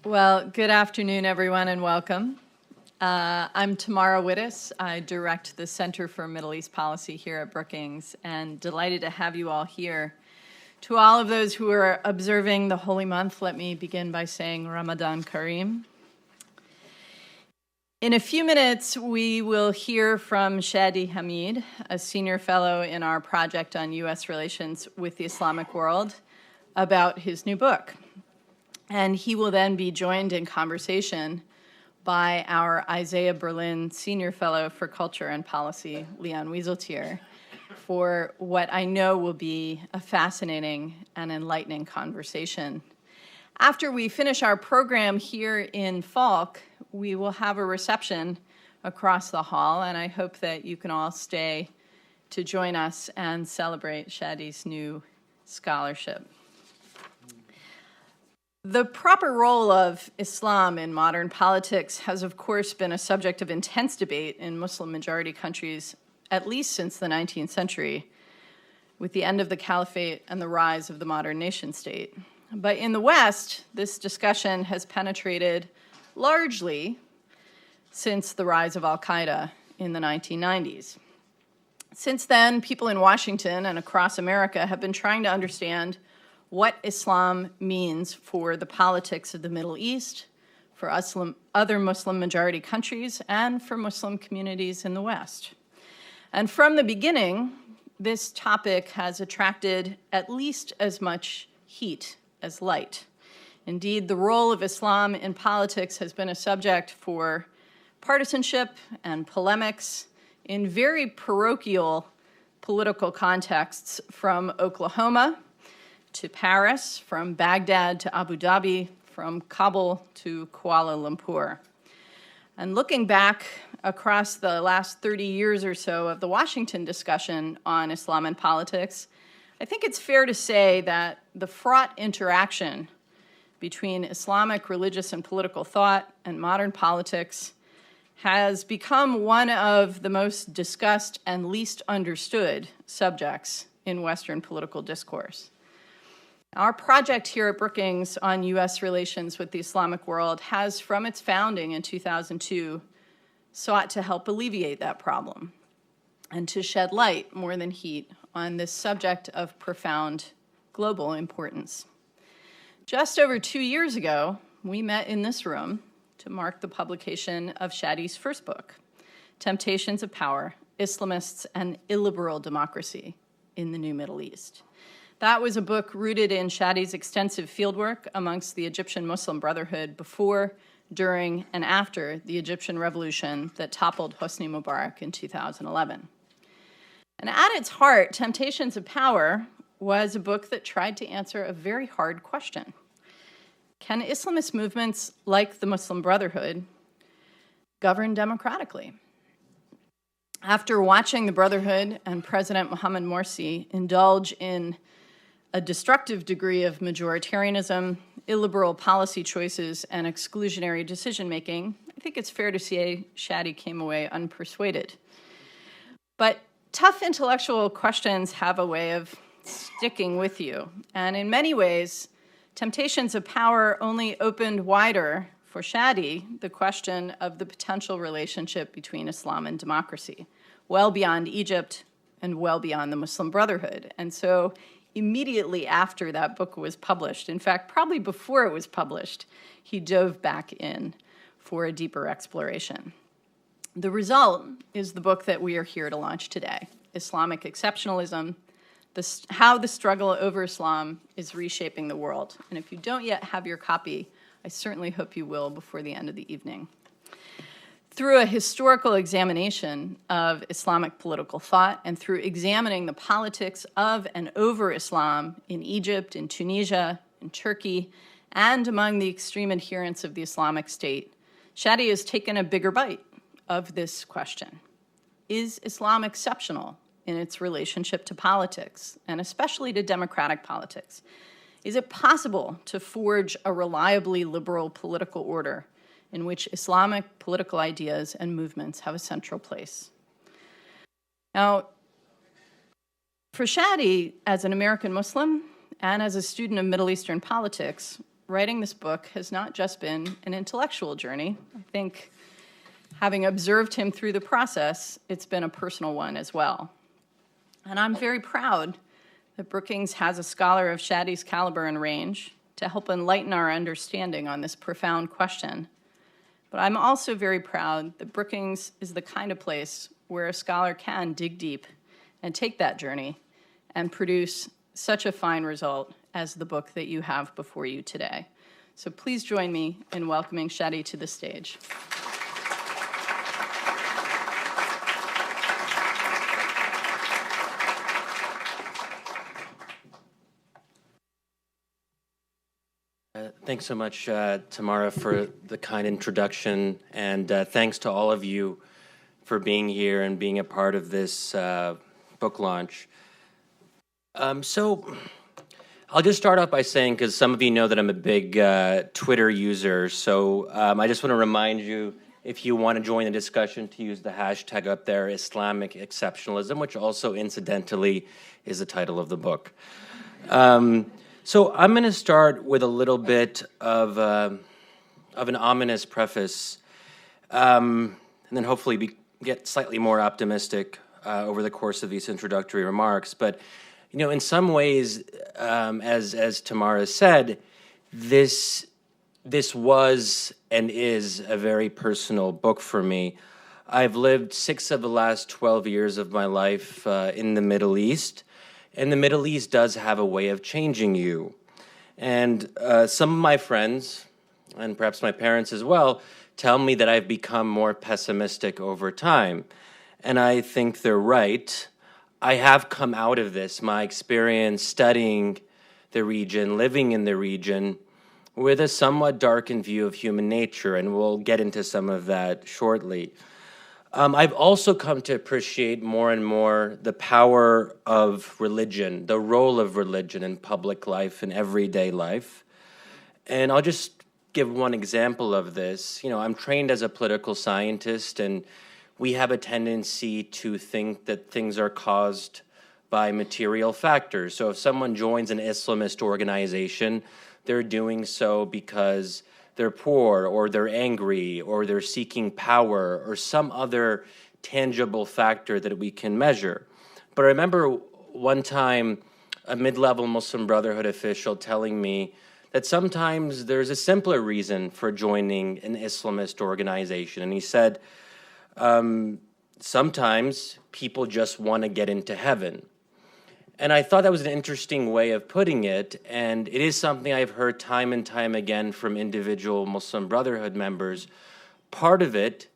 Well, good afternoon, everyone, and welcome. I'm Tamara Wittes. I direct the Center for Middle East Policy here at Brookings, and delighted to have you all here. To all of those who are observing the holy month, let me begin by saying Ramadan Kareem. In a few minutes, we will hear from Shadi Hamid, a senior fellow in our project on U.S. relations with the Islamic world, about his new book. And he will then be joined in conversation by our Isaiah Berlin Senior Fellow for Culture and Policy, Leon Wieseltier, for what I know will be a fascinating and enlightening conversation. After we finish our program here in Falk, we will have a reception across the hall, and I hope that you can all stay to join us and celebrate Shadi's new scholarship. The proper role of Islam in modern politics has, of course, been a subject of intense debate in Muslim-majority countries, at least since the 19th century, with the end of the caliphate and the rise of the modern nation-state. But in the West, this discussion has penetrated largely since the rise of al-Qaeda in the 1990s. Since then, people in Washington and across America have been trying to understand what Islam means for the politics of the Middle East, for other Muslim-majority countries, and for Muslim communities in the West. And from the beginning, this topic has attracted at least as much heat as light. Indeed, the role of Islam in politics has been a subject for partisanship and polemics in very parochial political contexts, from Oklahoma to Paris, from Baghdad to Abu Dhabi, from Kabul to Kuala Lumpur. And looking back across the last 30 years or so of the Washington discussion on Islam and politics, I think it's fair to say that the fraught interaction between Islamic religious and political thought and modern politics has become one of the most discussed and least understood subjects in Western political discourse. Our project here at Brookings on U.S. relations with the Islamic world has, from its founding in 2002, sought to help alleviate that problem and to shed light more than heat on this subject of profound global importance. Just over 2 years ago, we met in this room to mark the publication of Shadi's first book, Temptations of Power, Islamists and Illiberal Democracy in the New Middle East. That was a book rooted in Shadi's extensive fieldwork amongst the Egyptian Muslim Brotherhood before, during, and after the Egyptian revolution that toppled Hosni Mubarak in 2011. And at its heart, Temptations of Power was a book that tried to answer a very hard question. Can Islamist movements like the Muslim Brotherhood govern democratically? After watching the Brotherhood and President Mohamed Morsi indulge in a destructive degree of majoritarianism, illiberal policy choices, and exclusionary decision-making, I think it's fair to say Shadi came away unpersuaded. But tough intellectual questions have a way of sticking with you. And in many ways, Temptations of Power only opened wider for Shadi the question of the potential relationship between Islam and democracy, well beyond Egypt and well beyond the Muslim Brotherhood. And so immediately after that book was published, in fact, probably before it was published, he dove back in for a deeper exploration. The result is the book that we are here to launch today, Islamic Exceptionalism, How the Struggle Over Islam is Reshaping the World. And if you don't yet have your copy, I certainly hope you will before the end of the evening. Through a historical examination of Islamic political thought and through examining the politics of and over Islam in Egypt, in Tunisia, in Turkey, and among the extreme adherents of the Islamic State, Shadi has taken a bigger bite of this question. Is Islam exceptional in its relationship to politics, and especially to democratic politics? Is it possible to forge a reliably liberal political order in which Islamic political ideas and movements have a central place? Now, for Shadi, as an American Muslim and as a student of Middle Eastern politics, writing this book has not just been an intellectual journey. I think, having observed him through the process, it's been a personal one as well. And I'm very proud that Brookings has a scholar of Shadi's caliber and range to help enlighten our understanding on this profound question. But I'm also very proud that Brookings is the kind of place where a scholar can dig deep and take that journey and produce such a fine result as the book that you have before you today. So please join me in welcoming Shadi to the stage. Thanks so much, Tamara, for the kind introduction, and thanks to all of you for being here and being a part of this book launch. So I'll just start off by saying, because some of you know that I'm a big Twitter user, so I just want to remind you, if you want to join the discussion, to use the hashtag up there, Islamic exceptionalism, which also incidentally is the title of the book. So I'm going to start with a little bit of an ominous preface, and then hopefully get slightly more optimistic over the course of these introductory remarks. But you know, in some ways, as Tamara said, this was and is a very personal book for me. I've lived 6 of the last 12 years of my life in the Middle East. And the Middle East does have a way of changing you. And some of my friends, and perhaps my parents as well, tell me that I've become more pessimistic over time. And I think they're right. I have come out of this, my experience studying the region, living in the region, with a somewhat darkened view of human nature, and we'll get into some of that shortly. I've also come to appreciate more and more the power of religion, the role of religion in public life and everyday life. And I'll just give one example of this. You know, I'm trained as a political scientist, and we have a tendency to think that things are caused by material factors. So if someone joins an Islamist organization, they're doing so because they're poor, or they're angry, or they're seeking power, or some other tangible factor that we can measure. But I remember one time a mid-level Muslim Brotherhood official telling me that sometimes there's a simpler reason for joining an Islamist organization. And he said, sometimes people just want to get into heaven. And I thought that was an interesting way of putting it, and it is something I've heard time and time again from individual Muslim Brotherhood members. Part of it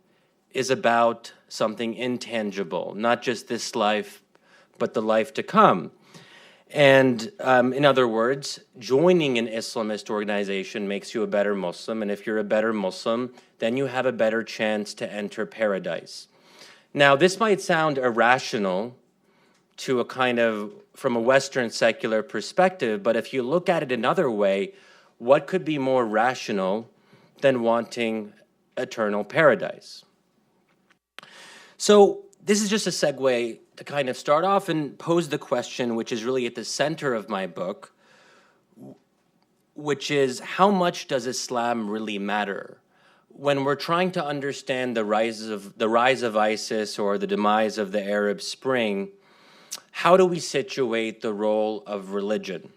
is about something intangible, not just this life, but the life to come. And in other words, joining an Islamist organization makes you a better Muslim, and if you're a better Muslim, then you have a better chance to enter paradise. Now, this might sound irrational to a kind of, from a Western secular perspective, but if you look at it another way, what could be more rational than wanting eternal paradise? So this is just a segue to kind of start off and pose the question, which is really at the center of my book, which is, how much does Islam really matter? When we're trying to understand the rise of ISIS or the demise of the Arab Spring, how do we situate the role of religion?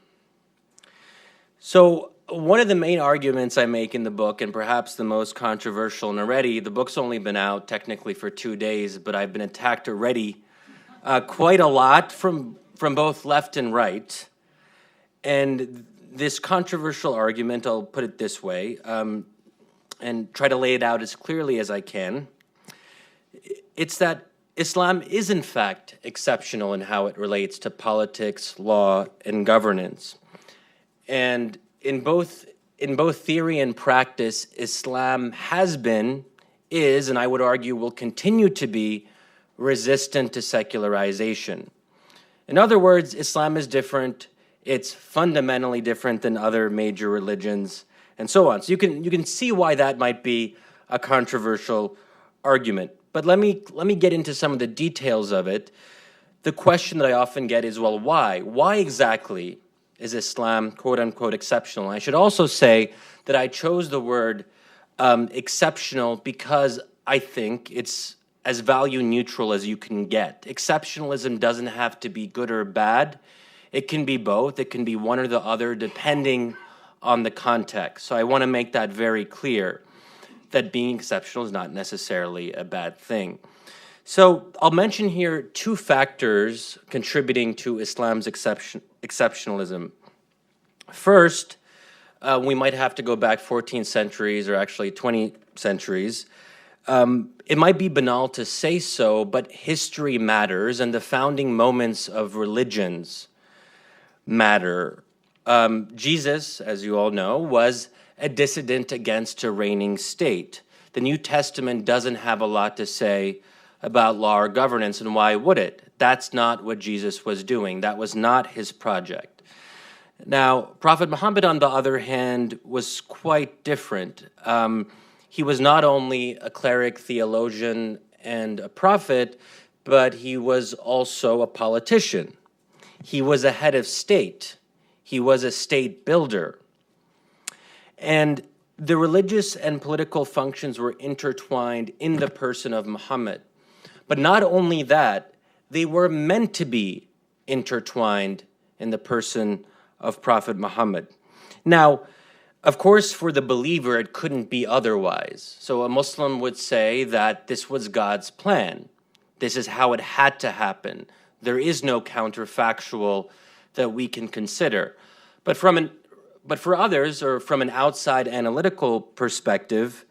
So one of the main arguments I make in the book, and perhaps the most controversial, and already, the book's only been out technically for 2 days, but I've been attacked already quite a lot from both left and right. And this controversial argument, I'll put it this way, and try to lay it out as clearly as I can. It's that Islam is, in fact, exceptional in how it relates to politics, law, and governance. And in both theory and practice, Islam has been, is, and I would argue will continue to be, resistant to secularization. In other words, Islam is different. It's fundamentally different than other major religions, and so on. So you can see why that might be a controversial argument. But let me get into some of the details of it. The question that I often get is, well, why? Why exactly is Islam, quote unquote, exceptional? I should also say that I chose the word exceptional because I think it's as value neutral as you can get. Exceptionalism doesn't have to be good or bad. It can be both. It can be one or the other depending on the context. So I want to make that very clear, that being exceptional is not necessarily a bad thing. So I'll mention here two factors contributing to Islam's exceptionalism. First, we might have to go back 14 centuries or actually 20 centuries. It might be banal to say so, but history matters and the founding moments of religions matter. Jesus, as you all know, was a dissident against a reigning state. The New Testament doesn't have a lot to say about law or governance, and why would it? That's not what Jesus was doing. That was not his project. Now, Prophet Muhammad, on the other hand, was quite different. He was not only a cleric, theologian, and a prophet, but he was also a politician. He was a head of state. He was a state builder. And the religious and political functions were intertwined in the person of Muhammad. But not only that, they were meant to be intertwined in the person of Prophet Muhammad. Now, of course, for the believer, it couldn't be otherwise. So a Muslim would say that this was God's plan. This is how it had to happen. There is no counterfactual that we can consider. But for others, or from an outside analytical perspective,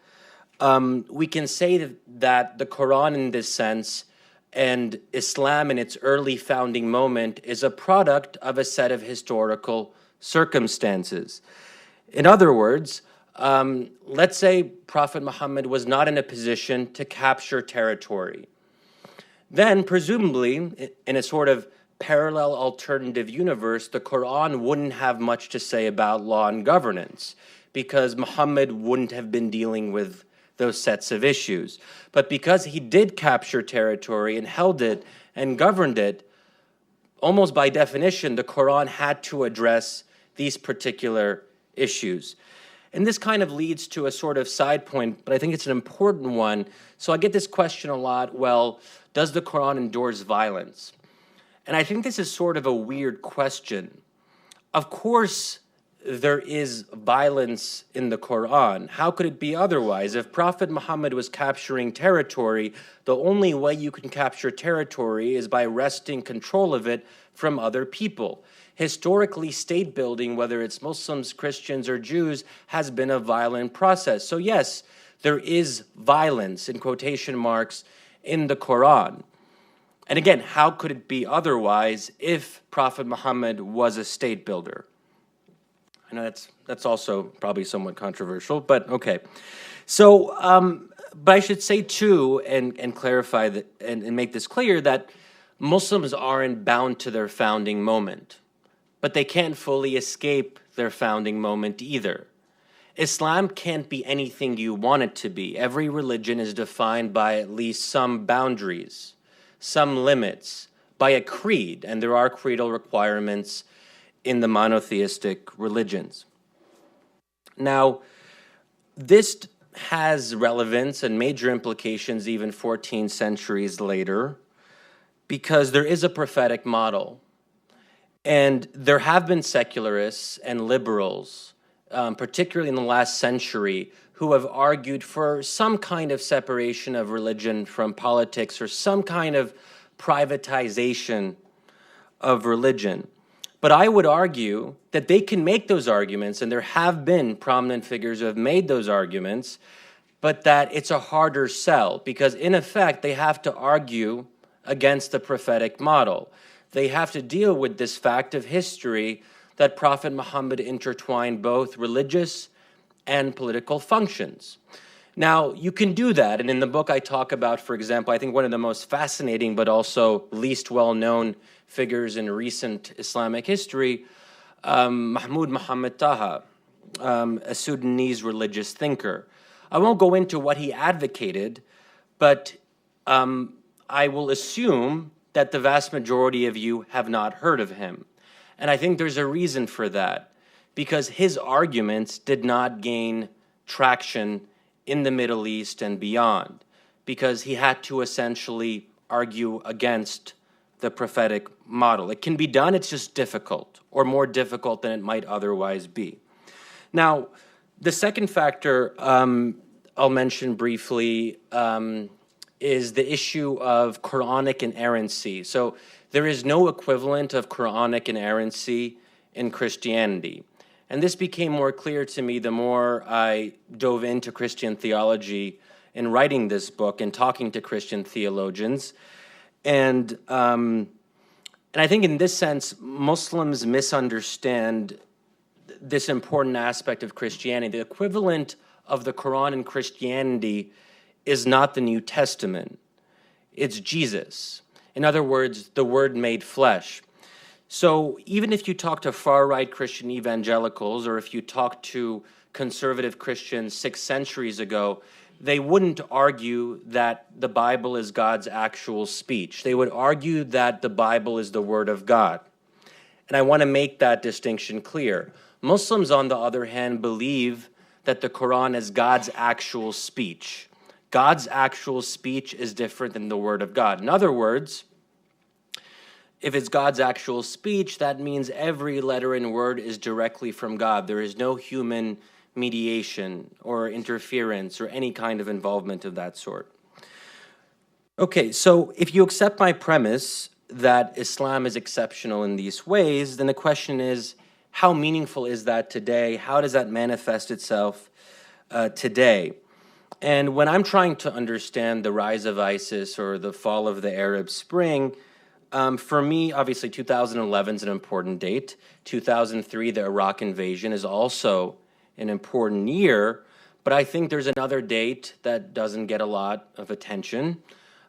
we can say that the Quran in this sense and Islam in its early founding moment is a product of a set of historical circumstances. In other words, let's say Prophet Muhammad was not in a position to capture territory. Then, presumably, in a sort of parallel alternative universe, the Quran wouldn't have much to say about law and governance because Muhammad wouldn't have been dealing with those sets of issues. But because he did capture territory and held it and governed it, almost by definition, the Quran had to address these particular issues. And this kind of leads to a sort of side point, but I think it's an important one. So I get this question a lot, well, does the Quran endorse violence? And I think this is sort of a weird question. Of course, there is violence in the Quran. How could it be otherwise? If Prophet Muhammad was capturing territory, the only way you can capture territory is by wresting control of it from other people. Historically, state building, whether it's Muslims, Christians, or Jews, has been a violent process. So yes, there is violence, in quotation marks, in the Quran. And again, how could it be otherwise if Prophet Muhammad was a state builder? I know that's also probably somewhat controversial, but okay. So, but I should say too, and clarify that, and make this clear, that Muslims aren't bound to their founding moment, but they can't fully escape their founding moment either. Islam can't be anything you want it to be. Every religion is defined by at least some boundaries, some limits, by a creed, and there are creedal requirements in the monotheistic religions. Now, this has relevance and major implications even 14 centuries later, because there is a prophetic model. And there have been secularists and liberals, particularly in the last century, who have argued for some kind of separation of religion from politics or some kind of privatization of religion. But I would argue that they can make those arguments, and there have been prominent figures who have made those arguments, but that it's a harder sell because, in effect, they have to argue against the prophetic model. They have to deal with this fact of history that Prophet Muhammad intertwined both religious and political functions. Now, you can do that, and in the book I talk about, for example, I think one of the most fascinating but also least well-known figures in recent Islamic history, Mahmud Muhammad Taha, a Sudanese religious thinker. I won't go into what he advocated, but I will assume that the vast majority of you have not heard of him. And I think there's a reason for that, because his arguments did not gain traction in the Middle East and beyond, because he had to essentially argue against the prophetic model. It can be done, it's just difficult, or more difficult than it might otherwise be. Now, the second factor I'll mention briefly is the issue of Quranic inerrancy. So there is no equivalent of Quranic inerrancy in Christianity. And this became more clear to me the more I dove into Christian theology in writing this book and talking to Christian theologians. And I think in this sense, Muslims misunderstand this important aspect of Christianity. The equivalent of the Quran in Christianity is not the New Testament. It's Jesus. In other words, the Word made flesh. So even if you talk to far-right Christian evangelicals, or if you talk to conservative Christians 6 centuries ago, they wouldn't argue that the Bible is God's actual speech. They would argue that the Bible is the Word of God. And I want to make that distinction clear. Muslims, on the other hand, believe that the Quran is God's actual speech. God's actual speech is different than the Word of God. In other words, if it's God's actual speech, that means every letter and word is directly from God. There is no human mediation or interference or any kind of involvement of that sort. Okay, so if you accept my premise that Islam is exceptional in these ways, then the question is, how meaningful is that today? How does that manifest itself today? And when I'm trying to understand the rise of ISIS or the fall of the Arab Spring, for me, obviously 2011 is an important date. 2003, the Iraq invasion, is also an important year, but I think there's another date that doesn't get a lot of attention,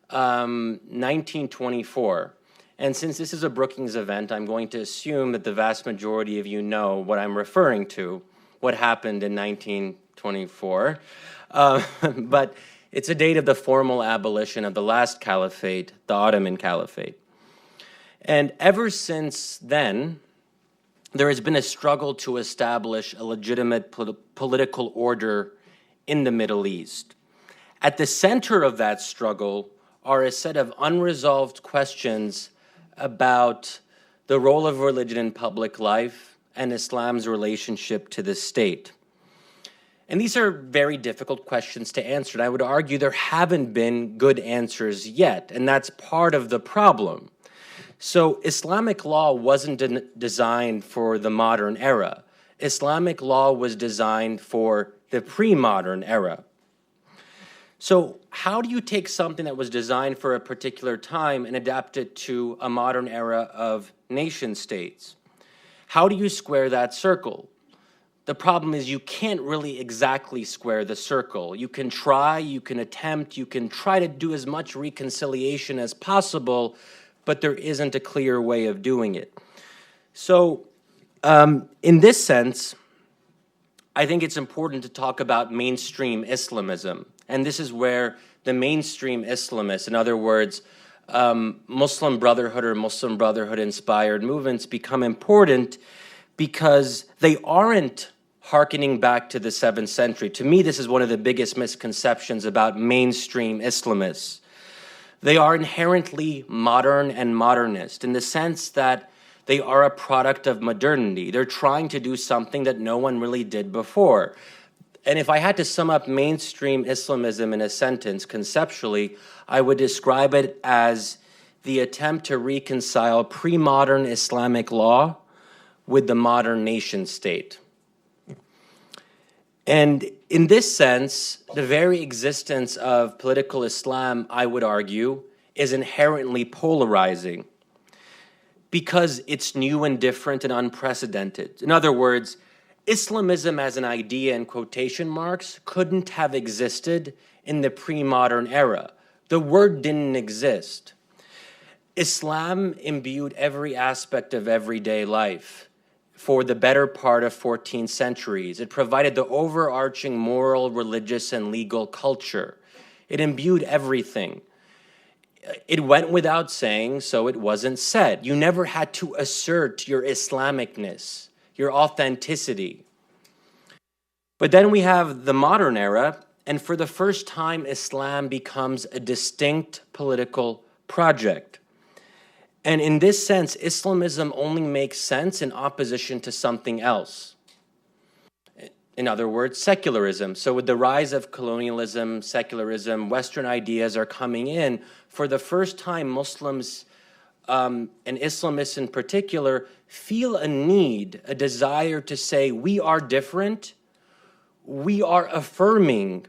1924. And since this is a Brookings event, I'm going to assume that the vast majority of you know what I'm referring to, what happened in 1924. But it's a date of the formal abolition of the last caliphate, the Ottoman Caliphate. And ever since then, there has been a struggle to establish a legitimate political order in the Middle East. At the center of that struggle are a set of unresolved questions about the role of religion in public life and Islam's relationship to the state. And these are very difficult questions to answer, and I would argue there haven't been good answers yet, and that's part of the problem. So Islamic law wasn't designed for the modern era. Islamic law was designed for the pre-modern era. So how do you take something that was designed for a particular time and adapt it to a modern era of nation states? How do you square that circle? The problem is you can't really exactly square the circle. You can try, you can attempt, you can try to do as much reconciliation as possible, but there isn't a clear way of doing it. So in this sense, I think it's important to talk about mainstream Islamism. And this is where the mainstream Islamists, in other words, Muslim Brotherhood or Muslim Brotherhood-inspired movements become important because they aren't hearkening back to the 7th century. To me, this is one of the biggest misconceptions about mainstream Islamists. They are inherently modern and modernist in the sense that they are a product of modernity. They're trying to do something that no one really did before. And if I had to sum up mainstream Islamism in a sentence conceptually, I would describe it as the attempt to reconcile pre-modern Islamic law with the modern nation state. And in this sense, the very existence of political Islam, I would argue, is inherently polarizing because it's new and different and unprecedented. In other words, Islamism as an idea in quotation marks couldn't have existed in the pre-modern era. The word didn't exist. Islam imbued every aspect of everyday life for the better part of 14 centuries. It provided the overarching moral, religious, and legal culture. It imbued everything. it went without saying, so it wasn't said. You never had to assert your Islamicness, your authenticity. But then we have the modern era, and for the first time, Islam becomes a distinct political project. And in this sense, Islamism only makes sense in opposition to something else. In other words, secularism. So with the rise of colonialism, secularism, Western ideas are coming in. For the first time, Muslims and Islamists in particular feel a need, a desire to say, we are different. We are affirming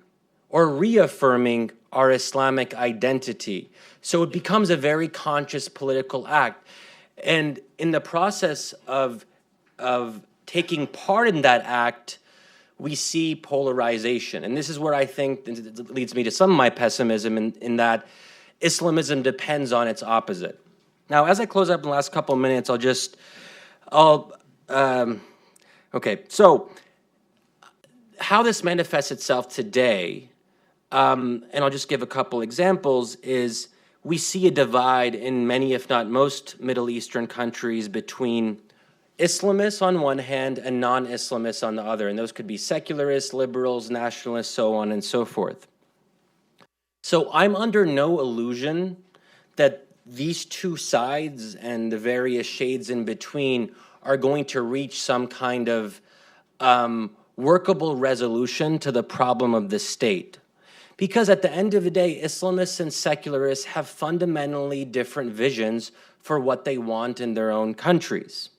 or reaffirming our Islamic identity. So it becomes a very conscious political act. And in the process of taking part in that act, we see polarization. And this is where I think it leads me to some of my pessimism in that Islamism depends on its opposite. Now, as I close up in the last couple of minutes, okay, so how this manifests itself today, and I'll just give a couple examples, is we see a divide in many, if not most, Middle Eastern countries between Islamists on one hand and non-Islamists on the other. And those could be secularists, liberals, nationalists, so on and so forth. So I'm under no illusion that these two sides and the various shades in between are going to reach some kind of workable resolution to the problem of the state. Because at the end of the day, Islamists and secularists have fundamentally different visions for what they want in their own countries.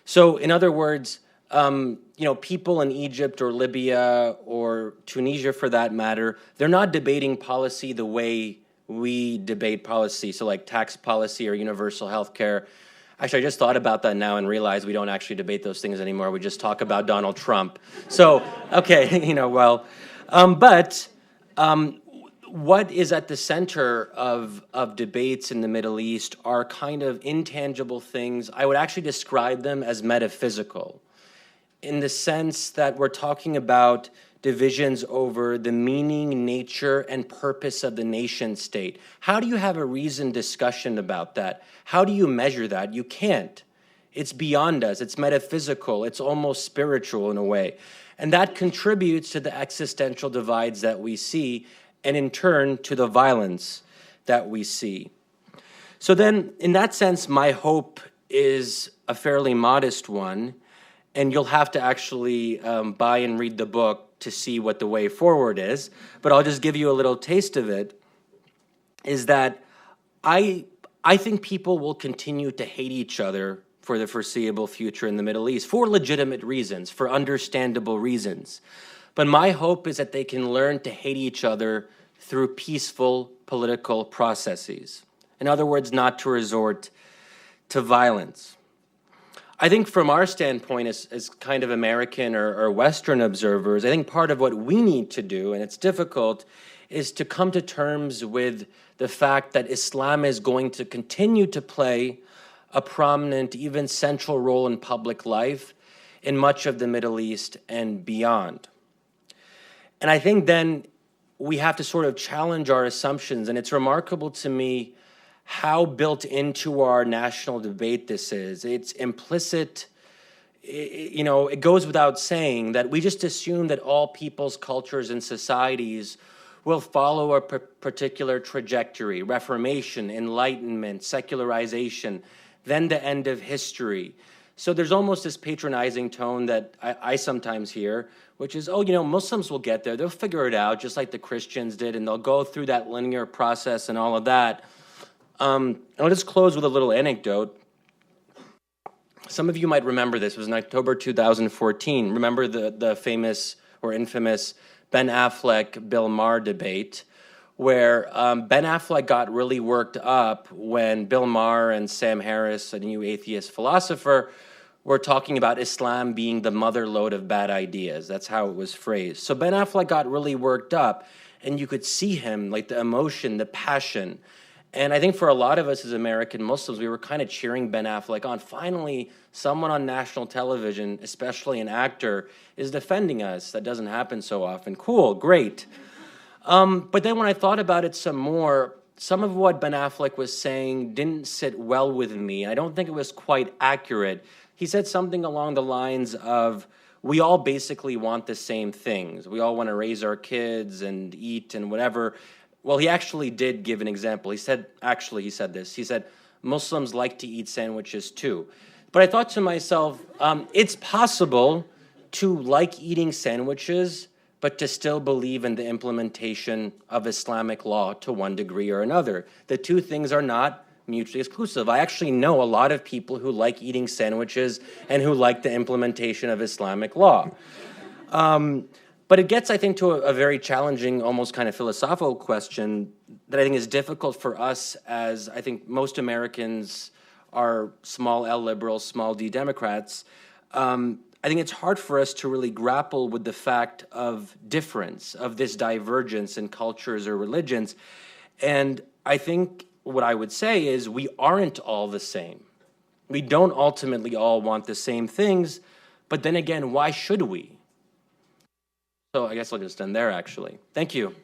So in other words, people in Egypt or Libya or Tunisia, for that matter, they're not debating policy the way we debate policy, so like tax policy or universal health care. Actually, I just thought about that now and realized we don't actually debate those things anymore. We just talk about Donald Trump. So, okay, what is at the center of debates in the Middle East are kind of intangible things. I would actually describe them as metaphysical, in the sense that we're talking about divisions over the meaning, nature, and purpose of the nation state. How do you have a reasoned discussion about that? How do you measure that? You can't. It's beyond us. It's metaphysical. It's almost spiritual in a way. And that contributes to the existential divides that we see, and in turn to the violence that we see. So then, in that sense, my hope is a fairly modest one, and you'll have to actually buy and read the book to see what the way forward is, but I'll just give you a little taste of it, is that I think people will continue to hate each other for the foreseeable future in the Middle East, for legitimate reasons, for understandable reasons. But my hope is that they can learn to hate each other through peaceful political processes. In other words, not to resort to violence. I think from our standpoint as kind of American or Western observers, I think part of what we need to do, and it's difficult, is to come to terms with the fact that Islam is going to continue to play a prominent, even central role in public life in much of the Middle East and beyond. And I think then we have to sort of challenge our assumptions, and it's remarkable to me how built into our national debate this is. It's implicit, it goes without saying that we just assume that all peoples, cultures, and societies will follow a particular trajectory: Reformation, Enlightenment, secularization, then the end of history. So there's almost this patronizing tone that I sometimes hear, which is, Muslims will get there. They'll figure it out just like the Christians did, and they'll go through that linear process and all of that. I'll just close with a little anecdote. Some of you might remember this. It was in October 2014. Remember the famous or infamous Ben Affleck-Bill Maher debate, where Ben Affleck got really worked up when Bill Maher and Sam Harris, a new atheist philosopher, were talking about Islam being the mother lode of bad ideas. That's how it was phrased. So Ben Affleck got really worked up, and you could see him, like the emotion, the passion. And I think for a lot of us as American Muslims, we were kind of cheering Ben Affleck on. Finally, someone on national television, especially an actor, is defending us. That doesn't happen so often. Cool, great. But then when I thought about it some more, some of what Ben Affleck was saying didn't sit well with me. I don't think it was quite accurate. He said something along the lines of, we all basically want the same things. We all want to raise our kids and eat and whatever. Well, he actually did give an example. He said this. He said, Muslims like to eat sandwiches too. But I thought to myself, it's possible to like eating sandwiches, but to still believe in the implementation of Islamic law to one degree or another. The two things are not mutually exclusive. I actually know a lot of people who like eating sandwiches and who like the implementation of Islamic law. But it gets, I think, to a very challenging, almost kind of philosophical question that I think is difficult for us as, I think, most Americans are small L liberals, small D Democrats. I think it's hard for us to really grapple with the fact of difference, of this divergence in cultures or religions. And I think what I would say is we aren't all the same. We don't ultimately all want the same things, but then again, why should we? So I guess I'll just end there, actually. Thank you.